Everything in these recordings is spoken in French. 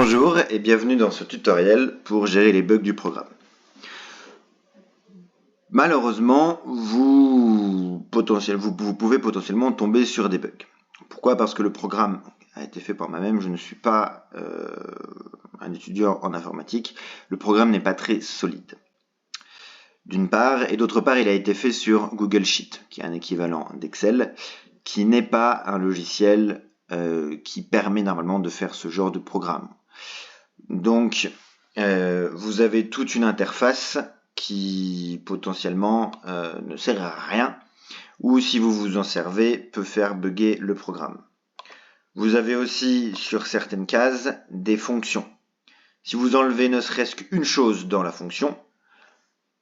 Bonjour et bienvenue dans ce tutoriel pour gérer les bugs du programme. Malheureusement, vous pouvez potentiellement tomber sur des bugs. Pourquoi? Parce que le programme a été fait par moi-même, je ne suis pas un étudiant en informatique, le programme n'est pas très solide. D'une part, et d'autre part, il a été fait sur Google Sheet, qui est un équivalent d'Excel, qui n'est pas un logiciel qui permet normalement de faire ce genre de programme. Donc, vous avez toute une interface qui potentiellement ne sert à rien, ou si vous vous en servez, peut faire bugger le programme. Vous avez aussi, sur certaines cases, des fonctions. Si vous enlevez ne serait-ce qu'une chose dans la fonction,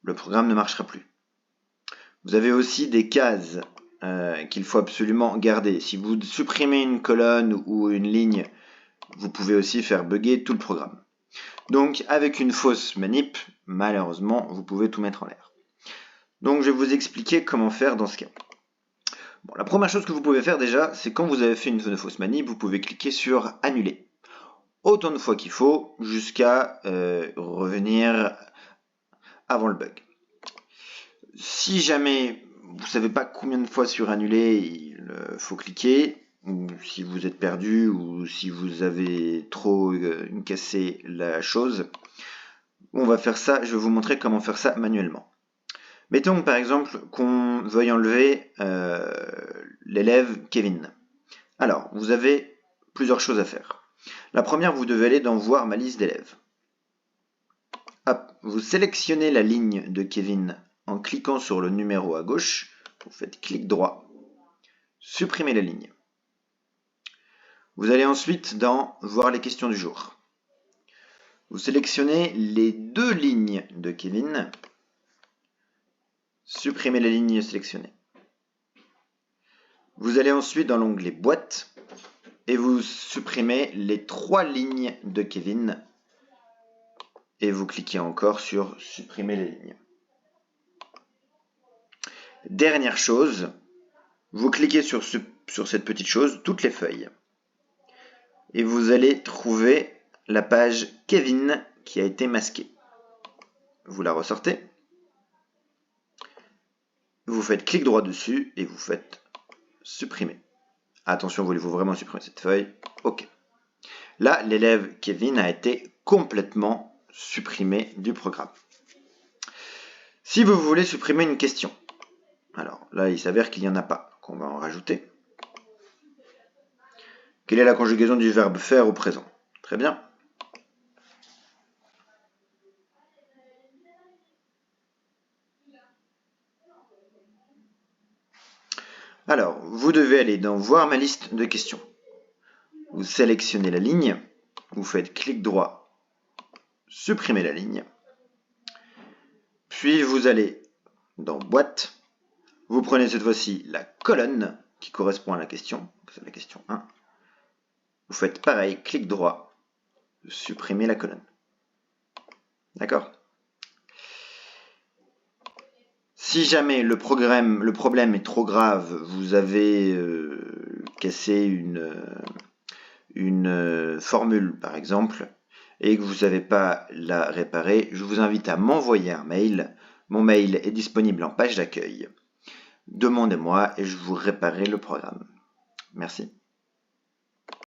le programme ne marchera plus. Vous avez aussi des cases qu'il faut absolument garder. Si vous supprimez une colonne ou une ligne, vous pouvez aussi faire bugger tout le programme. Donc, avec une fausse manip, malheureusement, vous pouvez tout mettre en l'air. Donc, je vais vous expliquer comment faire dans ce cas. Bon, la première chose que vous pouvez faire déjà, c'est quand vous avez fait une fausse manip, vous pouvez cliquer sur « Annuler ». Autant de fois qu'il faut, jusqu'à revenir avant le bug. Si jamais vous ne savez pas combien de fois sur Annuler il faut cliquer, ou si vous êtes perdu, ou si vous avez trop cassé la chose, on va faire ça, je vais vous montrer comment faire ça manuellement. Mettons par exemple qu'on veuille enlever l'élève Kevin. Alors, vous avez plusieurs choses à faire. La première, vous devez aller dans Voir ma liste d'élèves. Hop, vous sélectionnez la ligne de Kevin en cliquant sur le numéro à gauche. Vous faites clic droit, supprimez la ligne. Vous allez ensuite dans Voir les questions du jour. Vous sélectionnez les deux lignes de Kevin, supprimez la ligne sélectionnée. Vous allez ensuite dans l'onglet Boîte et vous supprimez les trois lignes de Kevin et vous cliquez encore sur Supprimer les lignes. Dernière chose, vous cliquez sur cette petite chose, toutes les feuilles, et vous allez trouver la page Kevin qui a été masquée. Vous la ressortez, vous faites clic droit dessus et vous faites supprimer. Attention, voulez-vous vraiment supprimer cette feuille? OK. Là, l'élève Kevin a été complètement supprimé du programme. Si vous voulez supprimer une question, alors là, il s'avère qu'il n'y en a pas, qu'on va en rajouter. Quelle est la conjugaison du verbe faire au présent? Très bien. Alors, vous devez aller dans Voir ma liste de questions. Vous sélectionnez la ligne, vous faites clic droit, supprimer la ligne. Puis vous allez dans Boîte, vous prenez cette fois-ci la colonne qui correspond à la question, c'est la question 1. Vous faites pareil, clic droit, supprimer la colonne. D'accord? Si jamais le problème est trop grave, vous avez cassé une formule par exemple, et que vous ne savez pas la réparer, je vous invite à m'envoyer un mail. Mon mail est disponible en page d'accueil. Demandez-moi et je vous réparerai le programme. Merci.